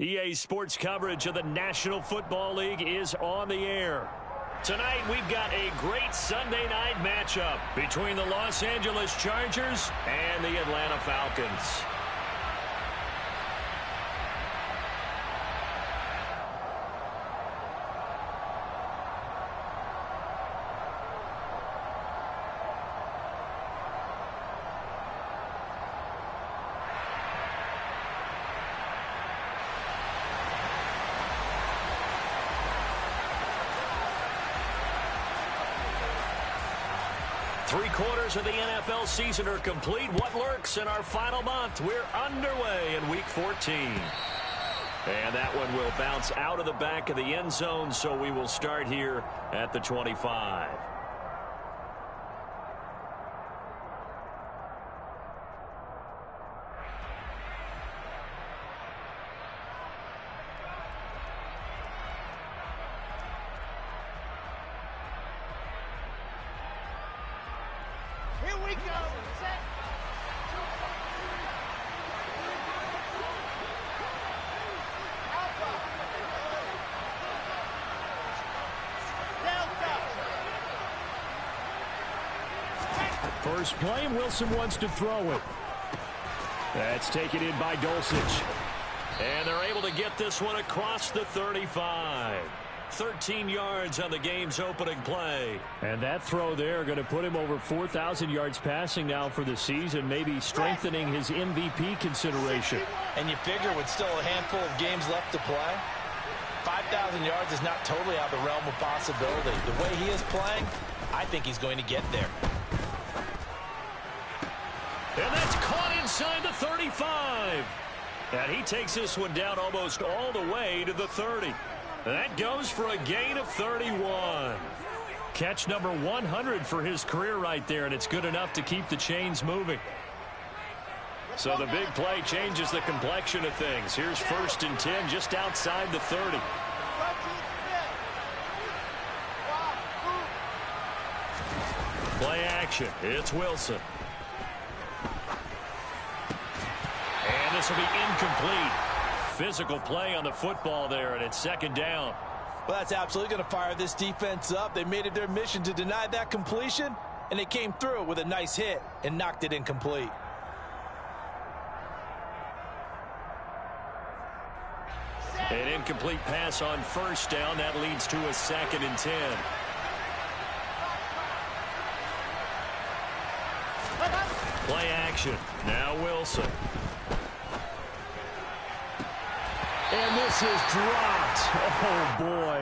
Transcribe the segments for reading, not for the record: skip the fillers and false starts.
EA Sports coverage of the National Football League is on the air. Tonight, we've got a great Sunday night matchup between the Los Angeles Chargers and the Atlanta Falcons. Three-quarters of the NFL season are complete. What lurks in our final month? We're underway in Week 14. And that one will bounce out of the back of the end zone, so we will start here at the 25. First play, Wilson wants to throw it. That's taken in by Dulcich. And they're able to get this one across the 35. 13 yards on the game's opening play. And that throw there going to put him over 4,000 yards passing now for the season, maybe strengthening his MVP consideration. And you figure with still a handful of games left to play, 5,000 yards is not totally out of the realm of possibility. The way he is playing, I think he's going to get there. And that's caught inside the 35. And he takes this one down almost all the way to the 30. That goes for a gain of 31. Catch number 100 for his career right there, and it's good enough to keep the chains moving. So the big play changes the complexion of things. Here's 1st and 10 just outside the 30. Play action. It's Wilson. And this will be incomplete. Physical play on the football there, and it's 2nd down. Well, that's absolutely going to fire this defense up. They made it their mission to deny that completion, and they came through with a nice hit and knocked it incomplete. An incomplete pass on 1st down. That leads to a 2nd and 10. Play action. Now Wilson. And this is dropped. Oh, boy.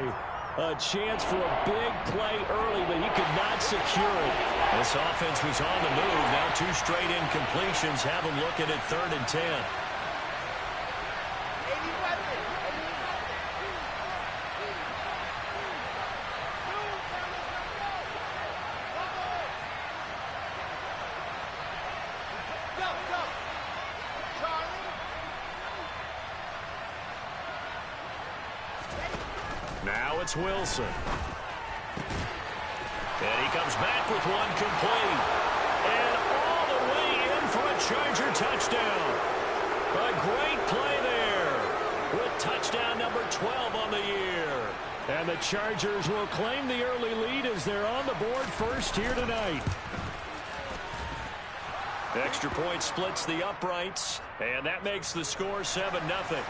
A chance for a big play early, but he could not secure it. This offense was on the move. Now 2 straight incompletions have them looking at 3rd and 10. Now it's Wilson. And he comes back with one complete. And all the way in for a Charger touchdown. A great play there with touchdown number 12 on the year. And the Chargers will claim the early lead as they're on the board first here tonight. Extra point splits the uprights, and that makes the score 7-0.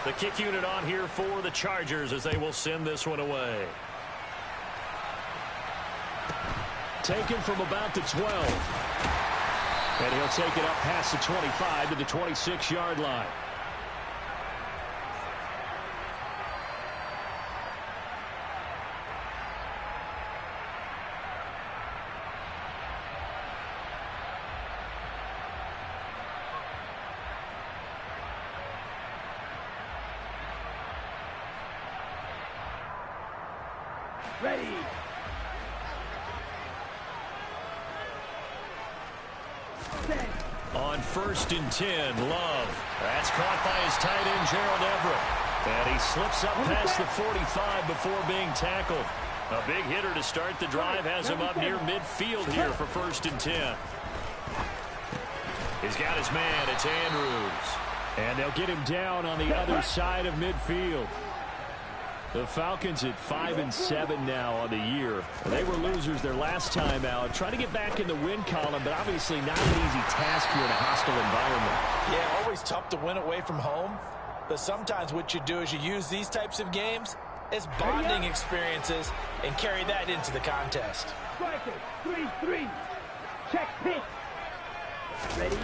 The kick unit on here for the Chargers as they will send this one away. Taken from about the 12. And he'll take it up past the 25 to the 26-yard line. Ready. Set. On 1st and 10, Love. That's caught by his tight end, Gerald Everett. And he slips up past the 45 before being tackled. A big hitter to start the drive has him up near midfield here for 1st and 10. He's got his man. It's Andrews. And they'll get him down on the other side of midfield. The Falcons at 5-7 now on the year. They were losers their last time out. Trying to get back in the win column, but obviously not an easy task here in a hostile environment. Yeah, always tough to win away from home. But sometimes what you do is you use these types of games as bonding experiences and carry that into the contest. Striker, 3-3. Check pitch. Ready?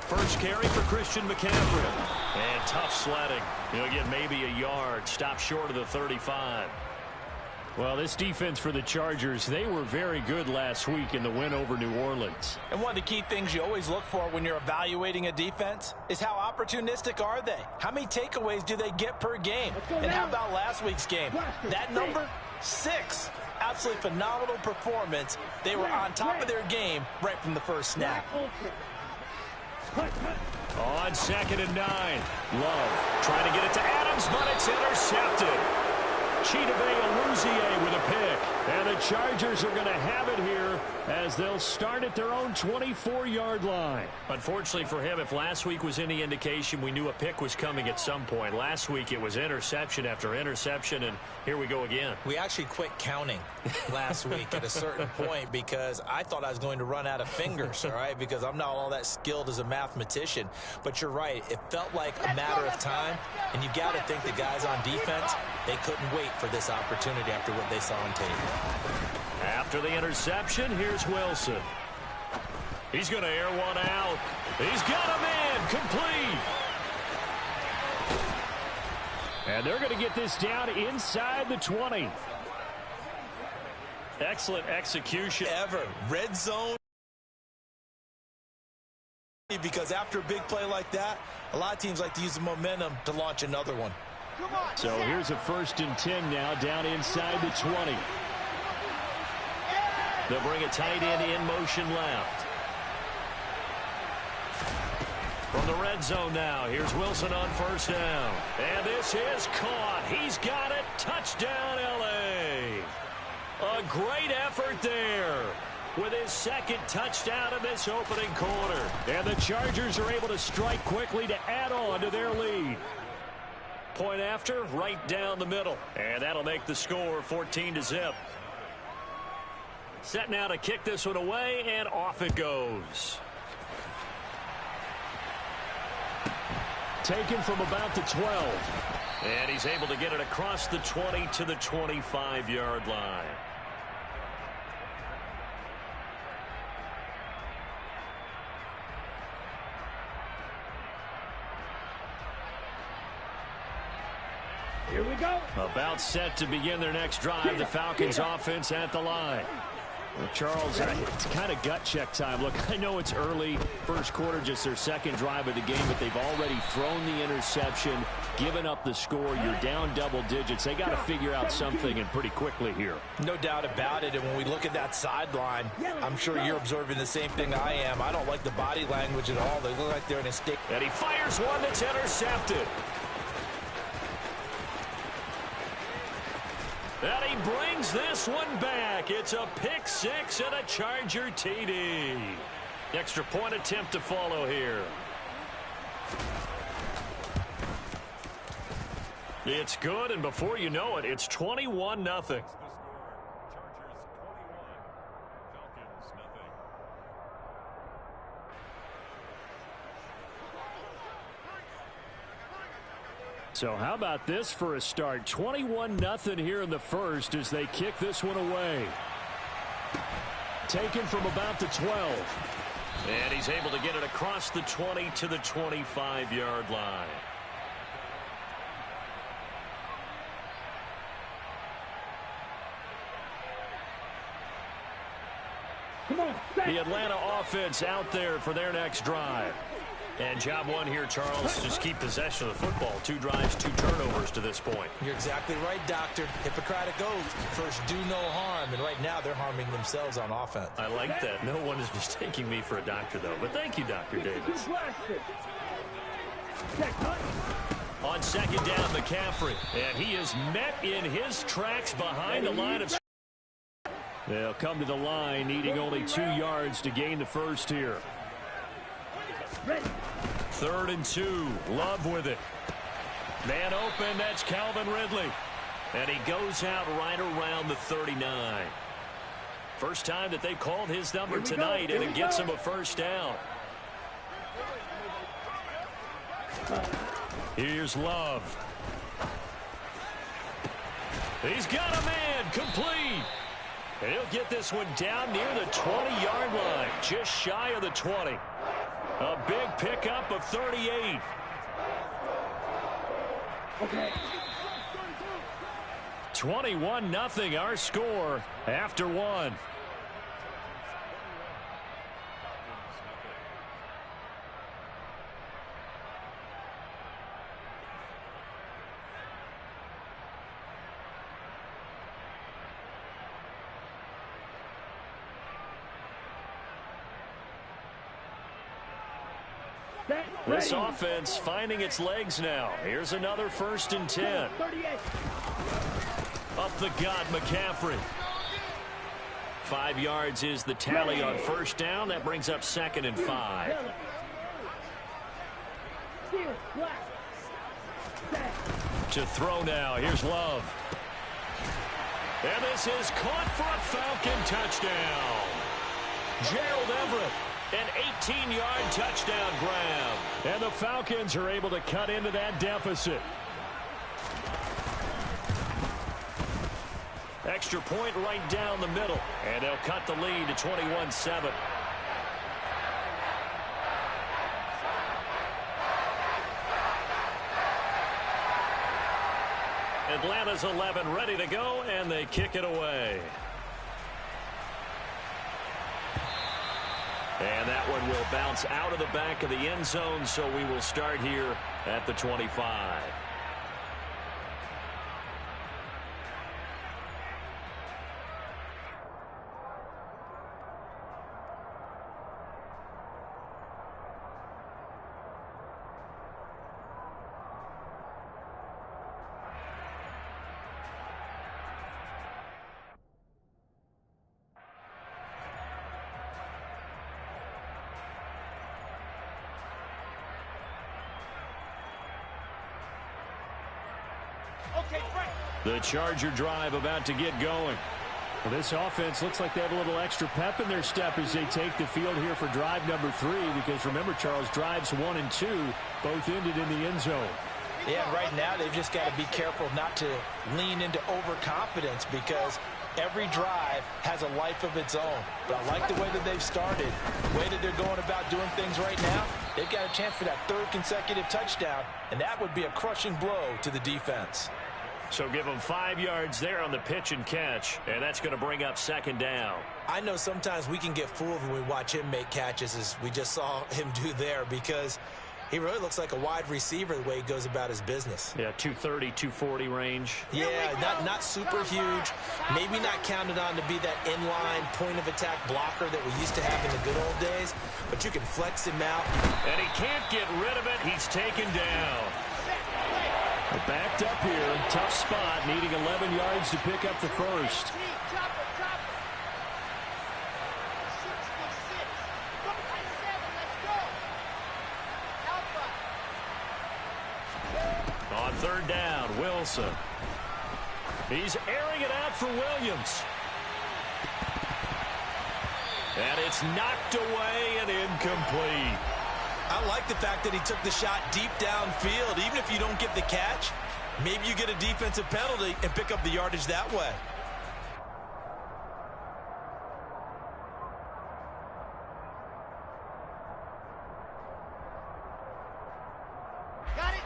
First carry for Christian McCaffrey. And tough sledding. He'll get maybe a yard. Stop short of the 35. Well, this defense for the Chargers, they were very good last week in the win over New Orleans. And one of the key things you always look for when you're evaluating a defense is how opportunistic are they? How many takeaways do they get per game? And how about last week's game? That number, 6. Absolutely phenomenal performance. They were on top of their game right from the first snap. On 2nd and 9. Love trying to get it to Adams, but it's intercepted. Chidobe Awuzie with a pick. And the Chargers are going to have it here as they'll start at their own 24-yard line. Unfortunately for him, if last week was any indication, we knew a pick was coming at some point. Last week it was interception after interception, and here we go again. We actually quit counting last week at a certain point because I thought I was going to run out of fingers, all right, because I'm not all that skilled as a mathematician. But you're right. It felt like a matter of time, and you got to think the guys on defense, they couldn't wait for this opportunity after what they saw on tape. After the interception, here's Wilson. He's going to air one out. He's got a man complete. And they're going to get this down inside the 20. Excellent execution. Ever. Red zone. Because after a big play like that, a lot of teams like to use the momentum to launch another one. So here's a 1st and 10 now down inside the 20. They'll bring a tight end in motion left. From the red zone now, here's Wilson on 1st down. And this is caught. He's got it. Touchdown, L.A. A great effort there with his 2nd touchdown in this opening quarter. And the Chargers are able to strike quickly to add on to their lead. Point after, right down the middle. And that'll make the score 14-0. Set now to kick this one away, and off it goes. Taken from about the 12. And he's able to get it across the 20 to the 25-yard line. Here we go. About set to begin their next drive. The Falcons offense at the line. Well, Charles, it's kind of gut check time. Look, I know it's early, first quarter, just their 2nd drive of the game, but they've already thrown the interception, given up the score. You're down double digits. They got to figure out something, and pretty quickly here. No doubt about it. And when we look at that sideline, I'm sure you're observing the same thing I am. I don't like the body language at all. They look like they're in a state. And he fires one that's intercepted. And he brings this one back. It's a pick 6 and a Charger TD. Extra point attempt to follow here. It's good, and before you know it, it's 21-0. So how about this for a start? 21-0 here in the first as they kick this one away. Taken from about the 12. And he's able to get it across the 20 to the 25-yard line. Come on, The Atlanta offense out there for their next drive. And job one here, Charles, just keep possession of the football. 2 drives, 2 turnovers to this point. You're exactly right, Doctor. Hippocratic oath. First, do no harm. And right now, they're harming themselves on offense. I like that. No one is mistaking me for a doctor, though. But thank you, Dr. Davis. On 2nd down, McCaffrey. And he is met in his tracks behind the line of... They'll come to the line, needing only 2 yards to gain the first here. Ready. 3rd and 2. Love with it. Man open, that's Calvin Ridley. And he goes out right around the 39. First time that they called his number tonight, and it gets him a first down. Here's Love. He's got a man, complete. And he'll get this one down near the 20-yard line, just shy of the 20. A big pickup of 38. Okay. 21-0 our score after one. This offense finding its legs now. Here's another 1st and 10. 38. Up the gut, McCaffrey. 5 yards is the tally on first down. That brings up 2nd and 5. To throw now. Here's Love. And this is caught for a Falcon touchdown. Gerald Everett. An 18-yard touchdown grab. And the Falcons are able to cut into that deficit. Extra point right down the middle. And they'll cut the lead to 21-7. Atlanta's 11 ready to go, and they kick it away. And that one will bounce out of the back of the end zone, so we will start here at the 25. The Charger drive about to get going. Well, this offense looks like they have a little extra pep in their step as they take the field here for drive number 3, because remember, Charles, drives 1 and 2 both ended in the end zone. Yeah, right now they've just got to be careful not to lean into overconfidence, because every drive has a life of its own. But I like the way that they've started, the way that they're going about doing things right now. They've got a chance for that 3rd consecutive touchdown, and that would be a crushing blow to the defense. So give them 5 yards there on the pitch and catch, and that's going to bring up 2nd down. I know sometimes we can get fooled when we watch him make catches, as we just saw him do there, because he really looks like a wide receiver the way he goes about his business. Yeah, 230, 240 range. Yeah, not super huge. Maybe not counted on to be that inline point-of-attack blocker that we used to have in the good old days, but you can flex him out. And he can't get rid of it. He's taken down. They're backed up here. Tough spot, needing 11 yards to pick up the first. On 3rd down, Wilson. He's airing it out for Williams. And it's knocked away and incomplete. I like the fact that he took the shot deep downfield. Even if you don't get the catch, maybe you get a defensive penalty and pick up the yardage that way. Got it.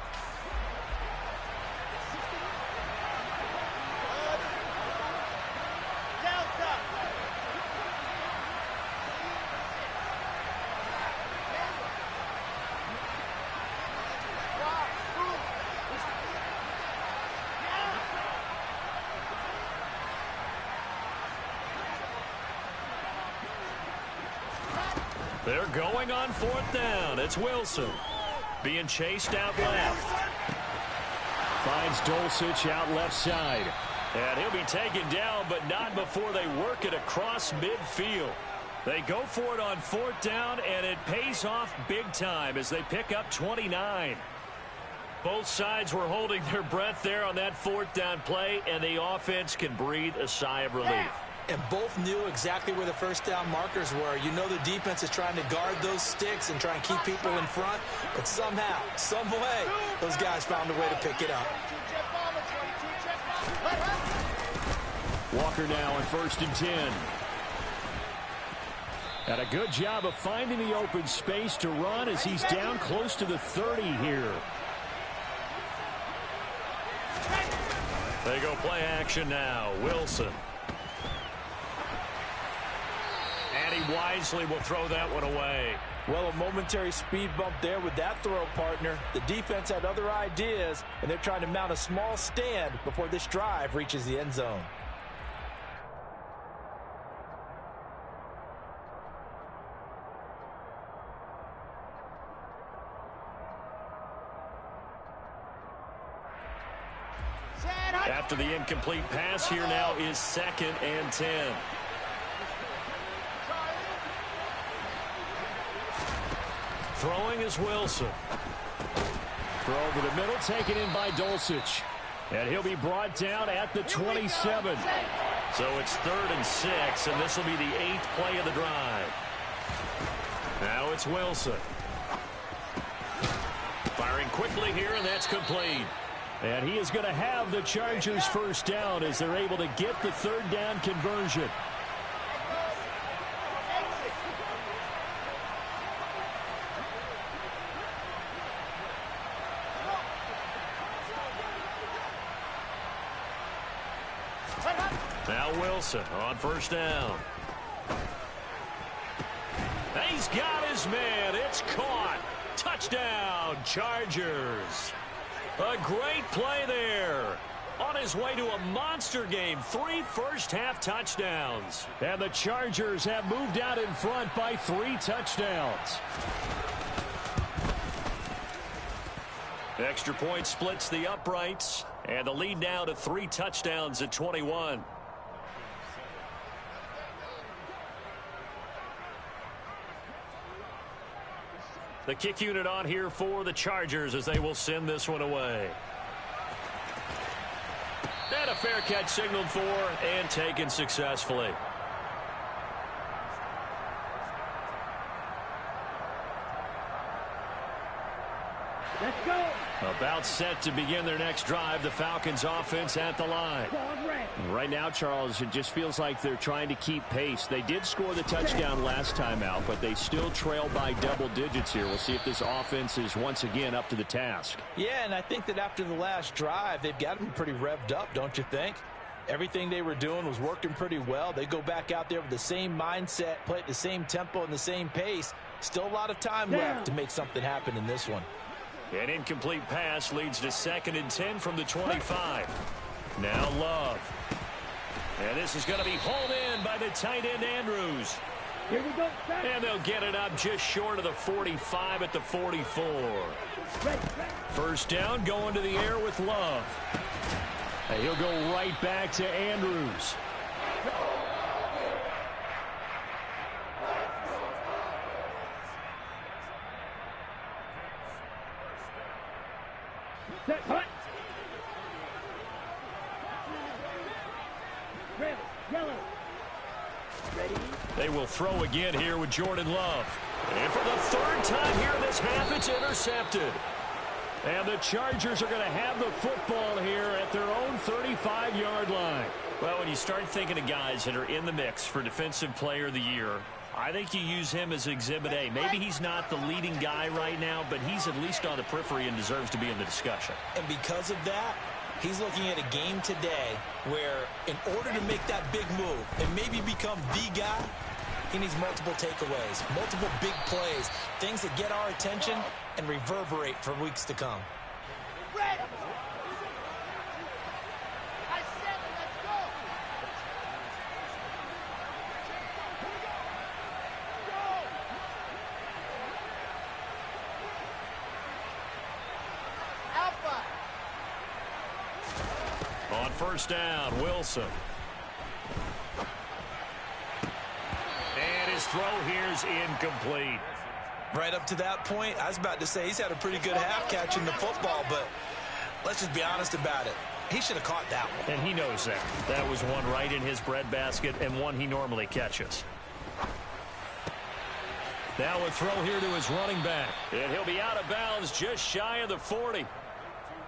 Delta. They're going on 4th down. It's Wilson being chased out left. Finds Dulcich out left side. And he'll be taken down, but not before they work it across midfield. They go for it on 4th down, and it pays off big time as they pick up 29. Both sides were holding their breath there on that 4th down play, and the offense can breathe a sigh of relief. And both knew exactly where the first down markers were. You know the defense is trying to guard those sticks and try and keep people in front, but somehow, some way, those guys found a way to pick it up. Walker now on 1st and 10. And a good job of finding the open space to run as he's down close to the 30 here. They go play action now. Wilson. And he wisely will throw that one away. Well, a momentary speed bump there with that throw, partner. The defense had other ideas, and they're trying to mount a small stand before this drive reaches the end zone. After the incomplete pass, here now is 2nd and 10. Throwing is Wilson. Throw over the middle, taken in by Dulcich. And he'll be brought down at the 27. So it's 3rd and 6, and this will be the 8th play of the drive. Now it's Wilson. Firing quickly here, and that's complete. And he is going to have the Chargers first down as they're able to get the 3rd down conversion. Now Wilson on 1st down. He's got his man. It's caught. Touchdown, Chargers. A great play there. On his way to a monster game. 3 first-half touchdowns. And the Chargers have moved out in front by 3 touchdowns. Extra point splits the uprights. And the lead now to 3 touchdowns at 21. The kick unit on here for the Chargers as they will send this one away. And a fair catch signaled for and taken successfully. Let's go. About set to begin their next drive. The Falcons offense at the line. Right now, Charles, it just feels like they're trying to keep pace. They did score the touchdown last time out, but they still trail by double digits here. We'll see if this offense is once again up to the task. Yeah, and I think that after the last drive, they've got to be pretty revved up, don't you think? Everything they were doing was working pretty well. They go back out there with the same mindset, play at the same tempo and the same pace. Still a lot of time left to make something happen in this one. An incomplete pass leads to 2nd and 10 from the 25. Now Love. And this is going to be hauled in by the tight end Andrews. Here we go. And they'll get it up just short of the 45 at the 44. First down going to the air with Love. And he'll go right back to Andrews. Set, hut. Red, yellow. Ready? They will throw again here with Jordan Love. And for the 3rd time here in this half, it's intercepted. And the Chargers are going to have the football here at their own 35-yard line. Well, when you start thinking of guys that are in the mix for Defensive Player of the Year, I think you use him as Exhibit A. Maybe he's not the leading guy right now, but he's at least on the periphery and deserves to be in the discussion. And because of that, he's looking at a game today where in order to make that big move and maybe become the guy, he needs multiple takeaways, multiple big plays, things that get our attention and reverberate for weeks to come. Red. I said, let's go. Alpha. On 1st down, Wilson. And his throw here's incomplete. Right up to that point, I was about to say he's had a pretty good half catching the football, but let's just be honest about it. He should have caught that one. And he knows that. That was one right in his breadbasket and one he normally catches. Now a throw here to his running back. And he'll be out of bounds just shy of the 40.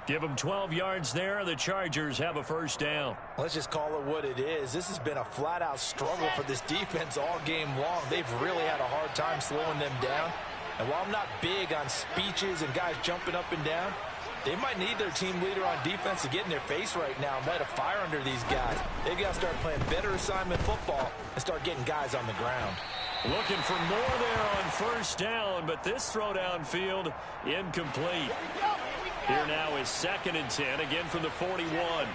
Give him 12 yards there. The Chargers have a first down. Let's just call it what it is. This has been a flat-out struggle for this defense all game long. They've really had a hard time slowing them down. And while I'm not big on speeches and guys jumping up and down, they might need their team leader on defense to get in their face right now and light a fire under these guys. They've got to start playing better assignment football and start getting guys on the ground. Looking for more there on first down, but this throw downfield incomplete. Here now is 2nd and 10, again from the 41.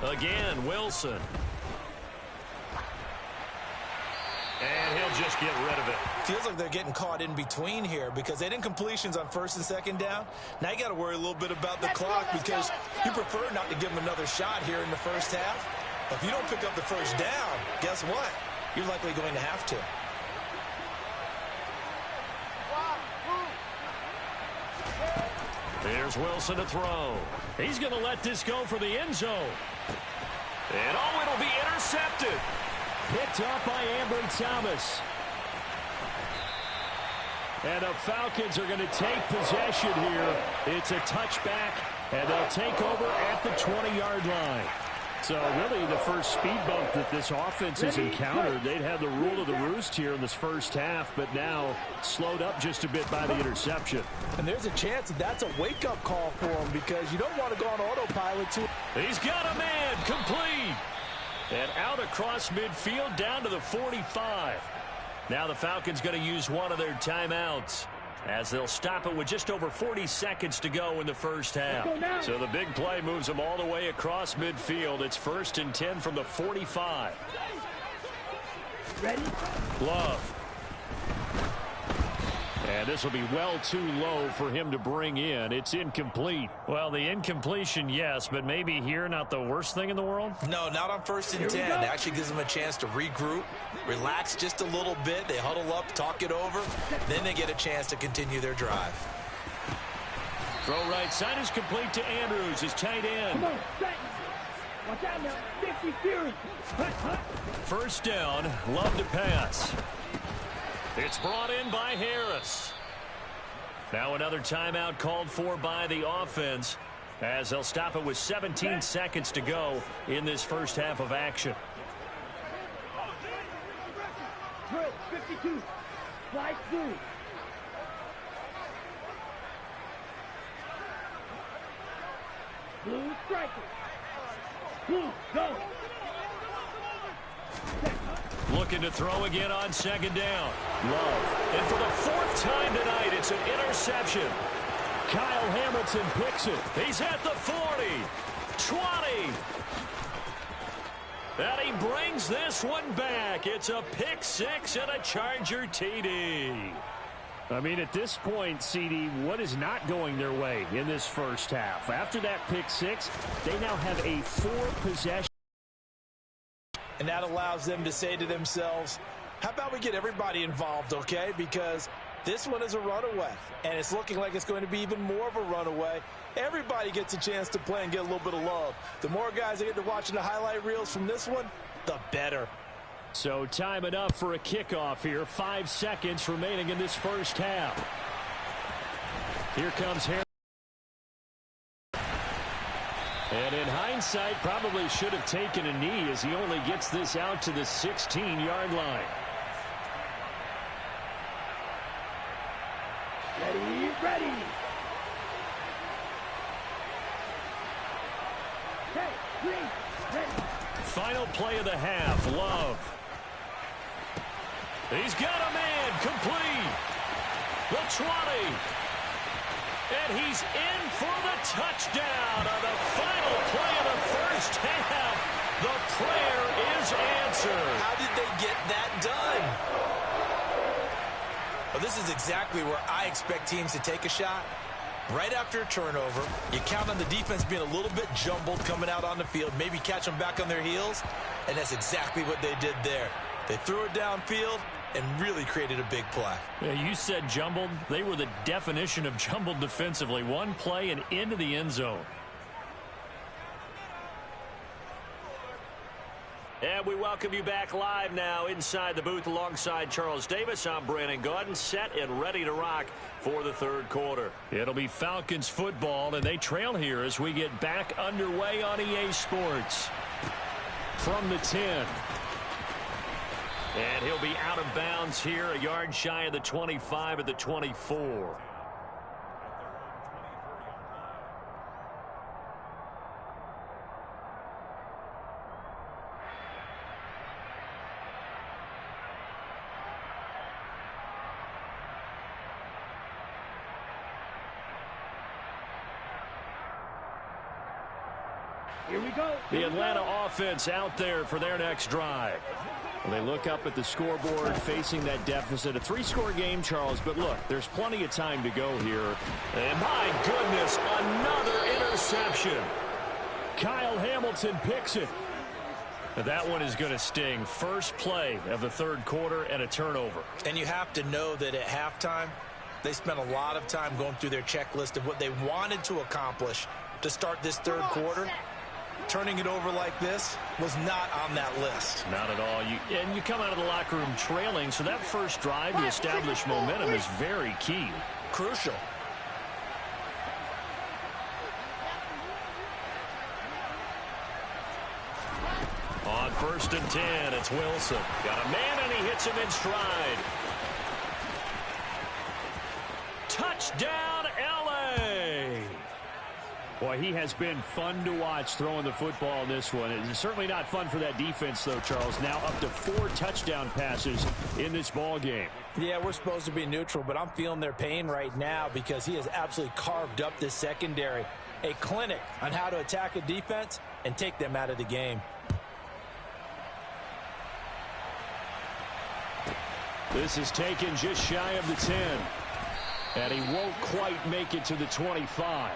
Again, Wilson. And he'll just get rid of it. Feels like they're getting caught in between here because they didn't completions on 1st and 2nd down. Now you got to worry a little bit about the clock because you prefer not to give them another shot here in the first half. But if you don't pick up the first down, guess what? You're likely going to have to. Here's Wilson to throw. He's going to let this go for the end zone. And oh, it'll be intercepted. Picked up by Ambry Thomas. And the Falcons are going to take possession here. It's a touchback, and they'll take over at the 20-yard line. So really the first speed bump that this offense has encountered. They'd had the rule of the roost here in this first half, but now slowed up just a bit by the interception. And there's a chance that that's a wake-up call for him because you don't want to go on autopilot too. He's got a man, complete. And out across midfield down to the 45. Now the Falcons going to use one of their timeouts as they'll stop it with just over 40 seconds to go in the first half. So the big play moves them all the way across midfield. It's 1st and 10 from the 45. Ready? Love. And this will be well too low for him to bring in. It's incomplete. Well, the incompletion, yes, but maybe here not the worst thing in the world? No, not on 1st and 10. It actually gives them a chance to regroup, relax just a little bit. They huddle up, talk it over. Then they get a chance to continue their drive. Throw right side is complete to Andrews, his tight end. Come on, Titans. Watch out now. 50 Fury. First down, Love to pass. It's brought in by Harris. Now another timeout called for by the offense as they'll stop it with 17 seconds to go in this first half of action. Drill 52. Slide through. Blue striker. Blue, go. Looking to throw again on 2nd down. Love. And for the 4th time tonight, it's an interception. Kyle Hamilton picks it. He's at the 40. 20. And he brings this one back. It's a pick 6 and a Charger TD. I mean, at this point, CD, what is not going their way in this first half? After that pick 6, they now have a 4-possession. And that allows them to say to themselves, how about we get everybody involved, okay? Because this one is a runaway, and it's looking like it's going to be even more of a runaway. Everybody gets a chance to play and get a little bit of love. The more guys that get to watching the highlight reels from this one, the better. So time enough for a kickoff here. 5 seconds remaining in this first half. Here comes Harris. And in hindsight, probably should have taken a knee as he only gets this out to the 16-yard line. Ready, ready. Hey, green, ready. Final play of the half, Love. He's got a man, complete. The 20. And he's in for the touchdown on the final play of the first half. The prayer is answered. How did they get that done? Well, this is exactly where I expect teams to take a shot. Right after a turnover, you count on the defense being a little bit jumbled coming out on the field, maybe catch them back on their heels, and that's exactly what they did there. They threw it downfield and really created a big play. Yeah, you said jumbled. They were the definition of jumbled defensively. One play and into the end zone. And we welcome you back live now inside the booth alongside Charles Davis. I'm Brandon Gaudin, set and ready to rock for the third quarter. It'll be Falcons football, and they trail here as we get back underway on EA Sports. From the 10. And he'll be out of bounds here, a yard shy of the 25 at the 24. Here we go. The Atlanta offense out there for their next drive. Well, they look up at the scoreboard facing that deficit. A 3-score game, Charles, but look, there's plenty of time to go here. And my goodness, another interception. Kyle Hamilton picks it. That one is going to sting. First play of the third quarter and a turnover. And you have to know that at halftime, they spent a lot of time going through their checklist of what they wanted to accomplish to start this third quarter. Turning it over like this was not on that list. Not at all. And you come out of the locker room trailing, so that first drive to establish momentum is very key. Crucial. On 1st and 10, it's Wilson. Got a man, and he hits him in stride. Touchdown, L.A. Boy, he has been fun to watch throwing the football in this one. It's certainly not fun for that defense, though, Charles. Now up to 4 touchdown passes in this ball game. Yeah, we're supposed to be neutral, but I'm feeling their pain right now because he has absolutely carved up this secondary. A clinic on how to attack a defense and take them out of the game. This is taken just shy of the 10. And he won't quite make it to the 25.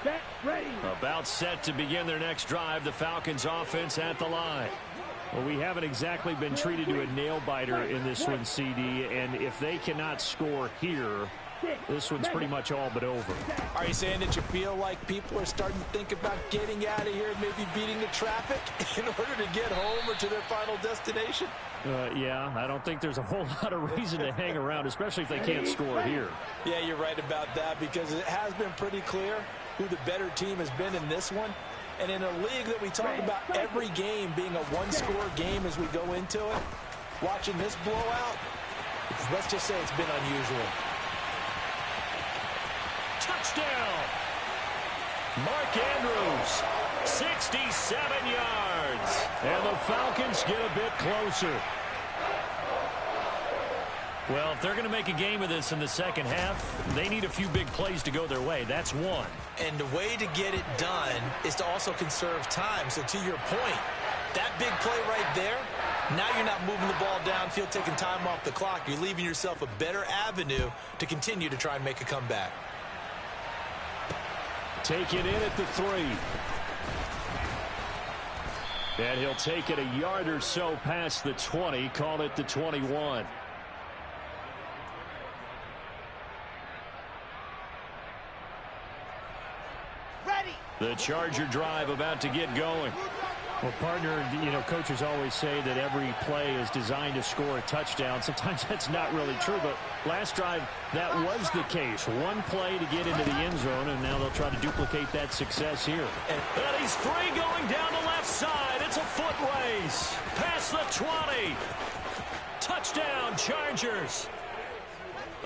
Set, ready. About set to begin their next drive. The Falcons offense at the line. Well, we haven't exactly been treated to a nail-biter in this one, CD. And if they cannot score here, this one's pretty much all but over. Are you saying that you feel like people are starting to think about getting out of here and maybe beating the traffic in order to get home or to their final destination? Yeah, I don't think there's a whole lot of reason to hang around, especially if they can't score here. Yeah, you're right about that because it has been pretty clear who the better team has been in this one. And in a league that we talk about every game being a one-score game as we go into it, watching this blowout, let's just say it's been unusual. Touchdown! Mark Andrews, 67 yards. And the Falcons get a bit closer. Well, if they're going to make a game of this in the second half, they need a few big plays to go their way. That's one. And the way to get it done is to also conserve time. So to your point, that big play right there, now you're not moving the ball downfield, taking time off the clock. You're leaving yourself a better avenue to continue to try and make a comeback. Take it in at the 3. And he'll take it a yard or so past the 20, call it the 21. Ready. The Charger drive about to get going. Well, partner, coaches always say that every play is designed to score a touchdown. Sometimes that's not really true, but last drive, that was the case. One play to get into the end zone, and now they'll try to duplicate that success here. And he's free going down the left side. It's a foot race. Past the 20. Touchdown, Chargers.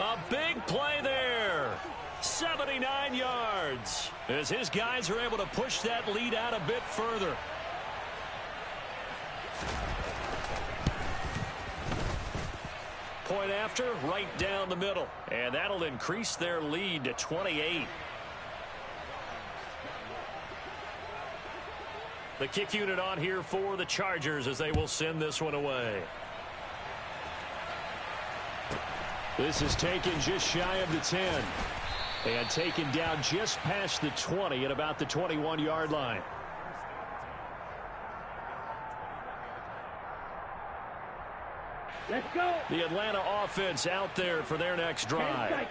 A big play there. 79 yards. As his guys are able to push that lead out a bit further. Point after, right down the middle. And that'll increase their lead to 28. The kick unit on here for the Chargers as they will send this one away. This is taken just shy of the 10. And taken down just past the 20 at about the 21-yard line. Let's go. The Atlanta offense out there for their next drive.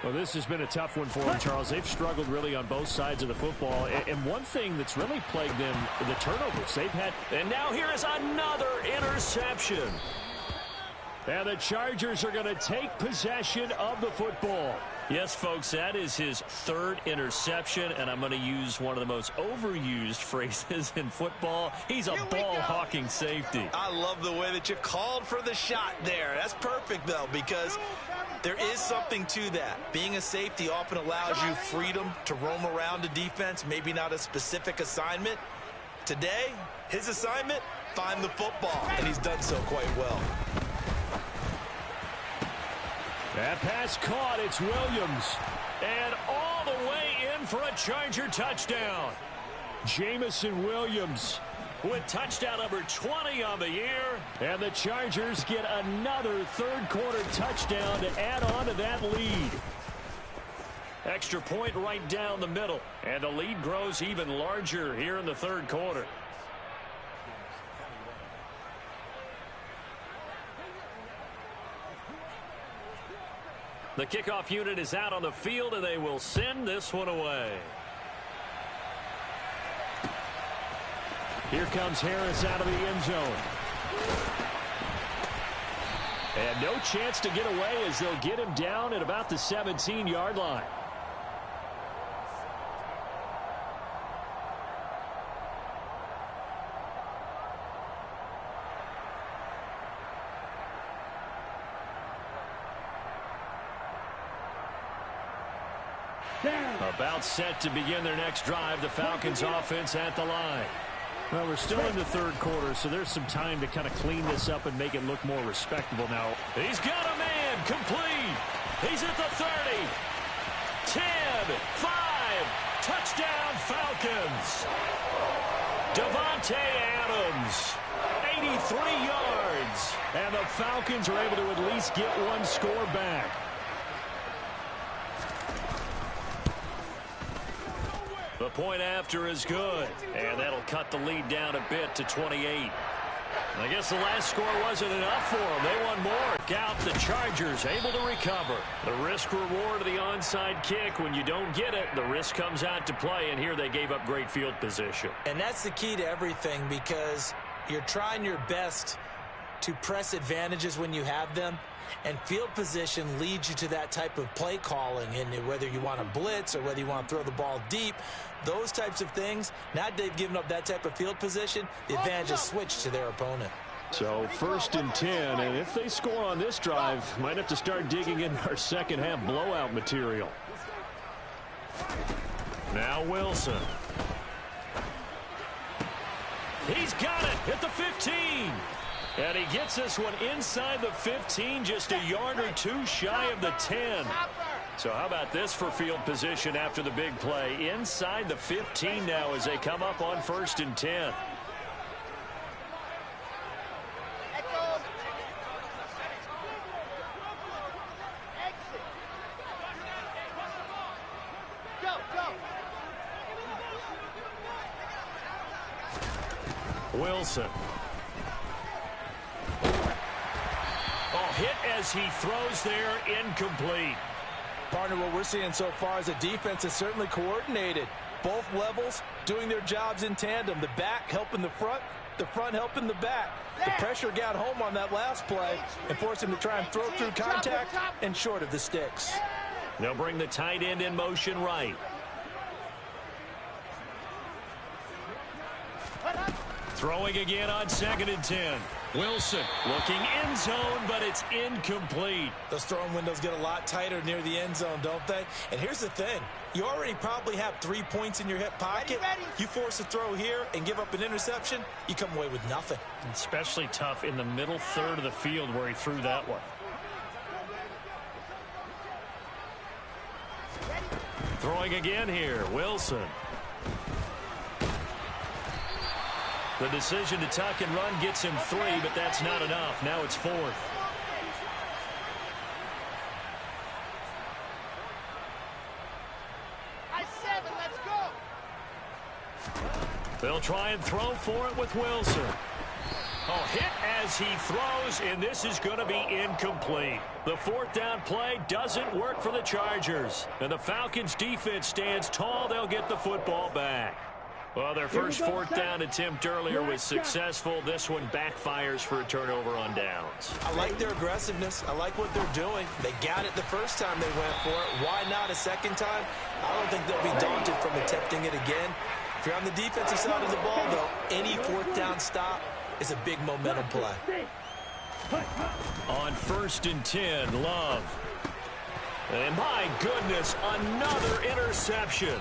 Well, this has been a tough one for them, Charles. They've struggled really on both sides of the football. And one thing that's really plagued them, the turnovers they've had. And now here is another interception. And the Chargers are going to take possession of the football. Yes, folks, that is his third interception, and I'm going to use one of the most overused phrases in football. He's a ball-hawking safety. I love the way that you called for the shot there. That's perfect, though, because there is something to that. Being a safety often allows you freedom to roam around the defense, maybe not a specific assignment. Today, his assignment, find the football, and he's done so quite well. That pass caught. It's Williams. And all the way in for a Charger touchdown. Jamison Williams with touchdown number 20 on the year. And the Chargers get another third-quarter touchdown to add on to that lead. Extra point right down the middle. And the lead grows even larger here in the third quarter. The kickoff unit is out on the field, and they will send this one away. Here comes Harris out of the end zone. And no chance to get away as they'll get him down at about the 17-yard line. About set to begin their next drive. The Falcons offense at the line. Well, we're still in the third quarter, so there's some time to kind of clean this up and make it look more respectable now. He's got a man complete. He's at the 30. 10, 5, touchdown Falcons. Davante Adams, 83 yards. And the Falcons are able to at least get one score back. The point after is good, and that'll cut the lead down a bit to 28. I guess the last score wasn't enough for them. They want more. Out the Chargers able to recover. The risk reward of the onside kick. When you don't get it, the risk comes out to play, and here they gave up great field position. And that's the key to everything, because you're trying your best to press advantages when you have them. And field position leads you to that type of play calling, and whether you want to blitz or whether you want to throw the ball deep, those types of things. Now they've given up that type of field position, the advantage is switched to their opponent. So 1st and 10, and if they score on this drive, might have to start digging in our second half blowout material. Now Wilson. He's got it at the 15. And he gets this one inside the 15, just a yard or two shy of the 10. So how about this for field position after the big play? Inside the 15 now as they come up on 1st and 10. Wilson. Hit as he throws there, incomplete. Partner, what we're seeing so far is the defense is certainly coordinated. Both levels doing their jobs in tandem. The back helping the front helping the back. The pressure got home on that last play and forced him to try and throw through contact and short of the sticks. They'll bring the tight end in motion right. Throwing again on 2nd and 10. Wilson looking end zone, but it's incomplete. Those throwing windows get a lot tighter near the end zone, don't they? And here's the thing. You already probably have 3 points in your hip pocket. You force a throw here and give up an interception, you come away with nothing. Especially tough in the middle third of the field where he threw that one. Throwing again here, Wilson. The decision to tuck and run gets him 3, but that's not enough. Now it's 4th. Let's go. They'll try and throw for it with Wilson. Oh, hit as he throws, and this is going to be incomplete. The 4th down play doesn't work for the Chargers. And the Falcons defense stands tall. They'll get the football back. Well, their first 4th down attempt earlier was successful. This one backfires for a turnover on downs. I like their aggressiveness. I like what they're doing. They got it the first time they went for it. Why not a second time? I don't think they'll be daunted from attempting it again. If you're on the defensive side of the ball, though, any 4th down stop is a big momentum play. On 1st and 10, Love. And my goodness, another interception.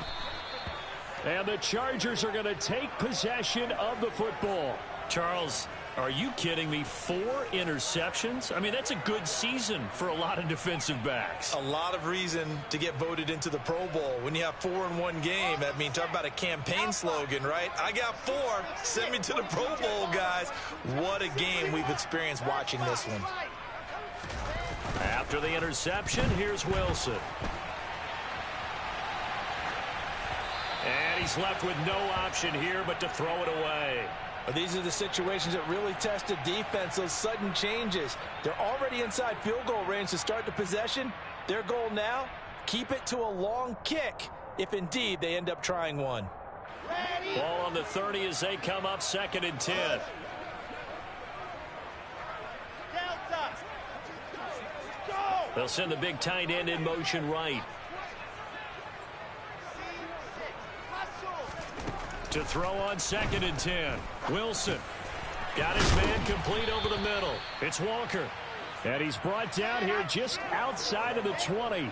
And the Chargers are going to take possession of the football. Charles, are you kidding me? 4 interceptions? I mean, that's a good season for a lot of defensive backs. A lot of reason to get voted into the Pro Bowl. When you have 4 in one game, I mean, talk about a campaign slogan, right? I got 4. Send me to the Pro Bowl, guys. What a game we've experienced watching this one. After the interception, here's Wilson. And he's left with no option here but to throw it away. These are the situations that really test a defense, those sudden changes. They're already inside field goal range to start the possession. Their goal now, keep it to a long kick, if indeed they end up trying one. Ball on the 30 as they come up 2nd and 10. Delta. Go. They'll send the big tight end in motion right. To throw on 2nd and 10. Wilson got his man complete over the middle. It's Walker. And he's brought down here just outside of the 20.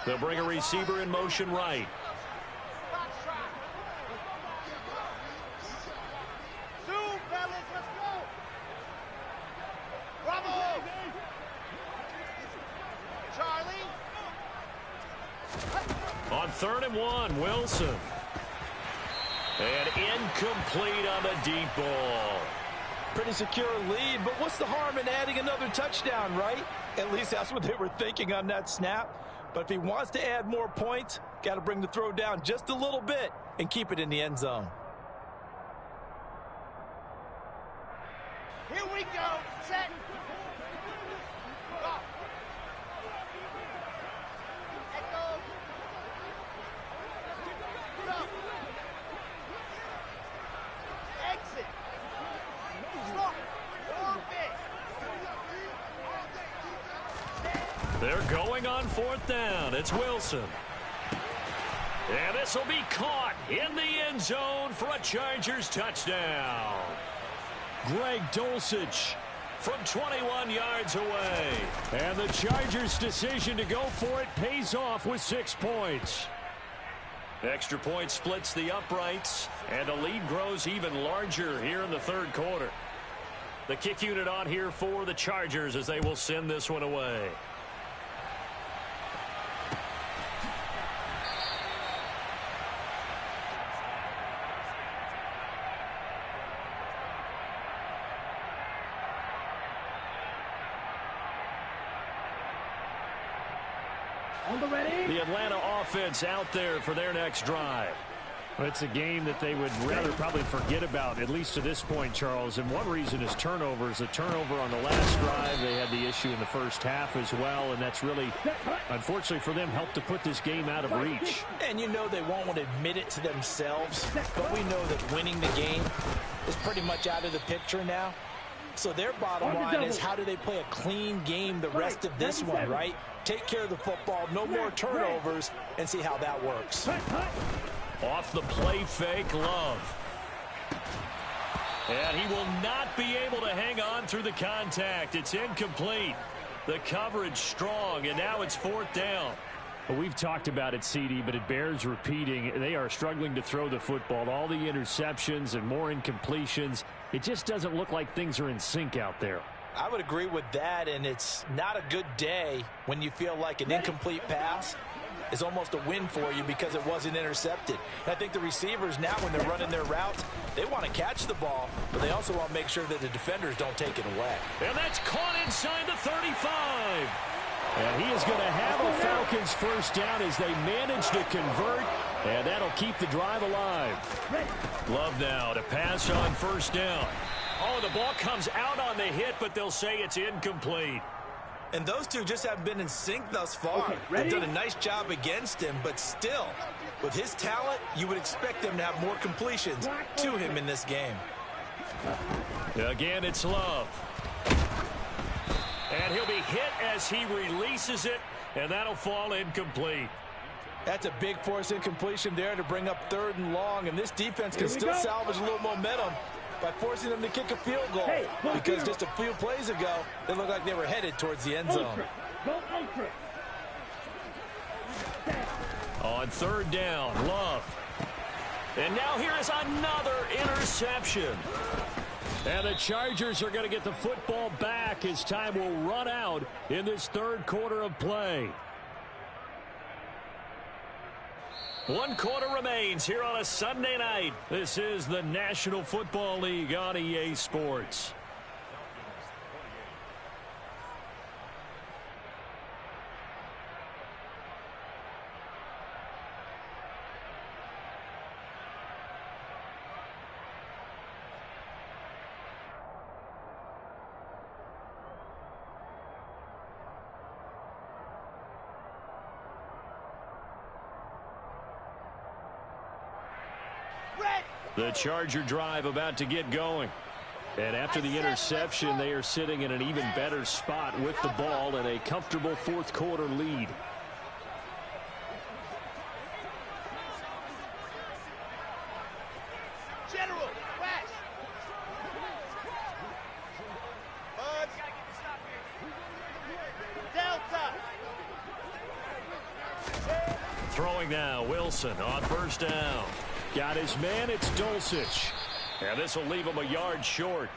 They'll bring a receiver in motion right. On 3rd and 1, Wilson. And incomplete on the deep ball. Pretty secure lead, but what's the harm in adding another touchdown, right? At least that's what they were thinking on that snap. But if he wants to add more points, got to bring the throw down just a little bit and keep it in the end zone. Here we go. Set. Go. Echo. Go. Exit. Stop. They're going on 4th down. It's Wilson. And this will be caught in the end zone for a Chargers touchdown. Greg Dulcich from 21 yards away. And the Chargers' decision to go for it pays off with 6 points. Extra point splits the uprights, and the lead grows even larger here in the 3rd quarter. The kick unit on here for the Chargers as they will send this one away. The Atlanta offense out there for their next drive. It's a game that they would rather probably forget about, at least to this point, Charles. And one reason is turnovers. A turnover on the last drive. They had the issue in the first half as well, and that's really, unfortunately for them, helped to put this game out of reach. And you know they won't want to admit it to themselves, but we know that winning the game is pretty much out of the picture now. So their bottom line is, how do they play a clean game the rest of this one, right? Take care of the football, no more turnovers, and see how that works. Off the play fake, Love. And he will not be able to hang on through the contact. It's incomplete. The coverage strong, and now it's 4th down. Well, we've talked about it, CD, but it bears repeating. They are struggling to throw the football. All the interceptions and more incompletions. It just doesn't look like things are in sync out there. I would agree with that, and it's not a good day when you feel like an incomplete pass is almost a win for you because it wasn't intercepted. And I think the receivers now, when they're running their routes, they want to catch the ball, but they also want to make sure that the defenders don't take it away. And that's caught inside the 35. And he is going to have a Falcons first down as they manage to convert, and that'll keep the drive alive. Love now to pass on first down. Oh, the ball comes out on the hit, but they'll say it's incomplete. And those two just haven't been in sync thus far. They've done a nice job against him, but still, with his talent, you would expect them to have more completions to him in this game. Again, it's Love. And he'll be hit as he releases it, and that'll fall incomplete. That's a big force incompletion there to bring up 3rd and long, and this defense can still salvage a little momentum by forcing them to kick a field goal, because just a few plays ago, they looked like they were headed towards the end zone. On 3rd down, Love. And now here is another interception. And the Chargers are going to get the football back as time will run out in this 3rd quarter of play. 1 quarter remains here on a Sunday night. This is the National Football League on EA Sports. The Charger drive about to get going. And after the interception, they are sitting in an even better spot with the ball and a comfortable 4th quarter lead. General, West. Buds. Delta. Throwing now, Wilson on first down. Got his man, it's Dulcich. And this will leave him a yard short.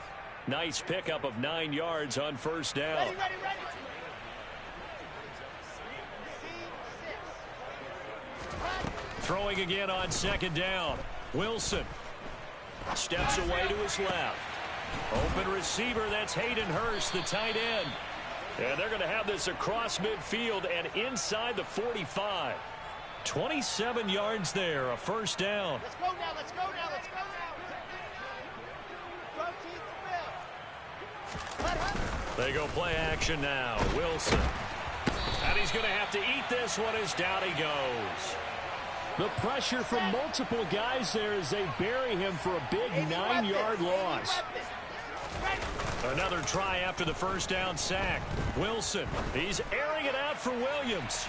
Nice pickup of 9 yards on first down. Ready. Throwing again on 2nd down. Wilson steps away to his left. Open receiver, that's Hayden Hurst, the tight end. And they're going to have this across midfield and inside the 45. 27 yards there, a first down. Let's go now. They go play action now. Wilson. And he's going to have to eat this one as down he goes. The pressure from multiple guys there as they bury him for a big 9-yard loss. Another try after the first down sack. Wilson, he's airing it out for Williams.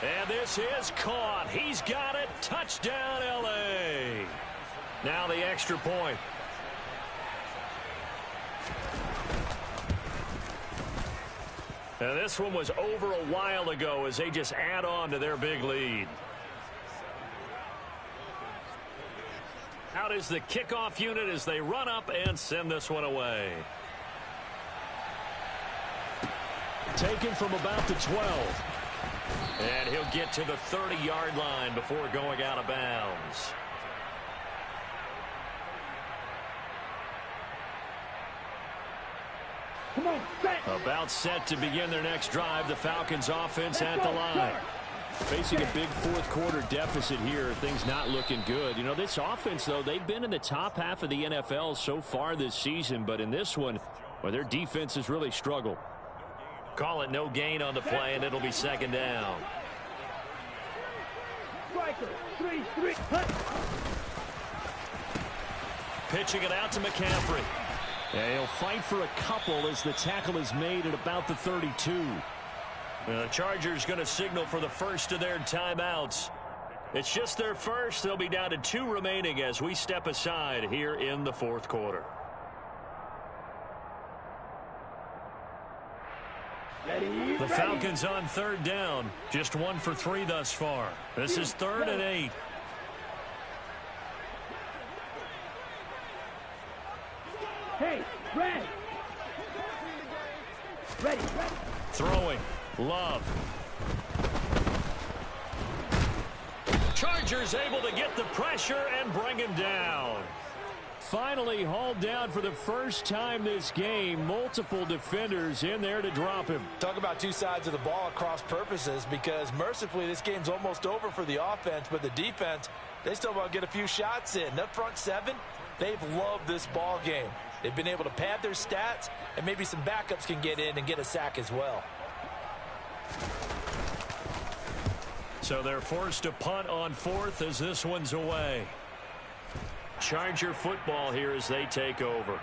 And this is caught. He's got it. Touchdown, L.A. Now the extra point. And this one was over a while ago as they just add on to their big lead. Out is the kickoff unit as they run up and send this one away. Taken from about the 12. And he'll get to the 30-yard line before going out of bounds. Come on, set. About set to begin their next drive. The Falcons offense at the line. Facing a big 4th quarter deficit here. Things not looking good. You know, this offense, though, they've been in the top half of the NFL so far this season. But in this one, well, their defense has really struggled. Call it no gain on the play, and it'll be 2nd down. Striker, 3-3. Hut. Pitching it out to McCaffrey. Yeah, he'll fight for a couple as the tackle is made at about the 32. The Chargers going to signal for the first of their timeouts. It's just their first. They'll be down to 2 remaining as we step aside here in the 4th quarter. Ready. The Falcons on third down. Just 1 for 3 thus far. This is 3rd and 8. Hey, Red. Ready. Throwing. Love. Chargers able to get the pressure and bring him down. Finally hauled down for the first time this game. Multiple defenders in there to drop him. Talk about two sides of the ball at cross purposes, because mercifully this game's almost over for the offense, but the defense, they still want to get a few shots in. That front seven, they've loved this ball game. They've been able to pad their stats, and maybe some backups can get in and get a sack as well. So they're forced to punt on 4th as this one's away. Charger football here as they take over.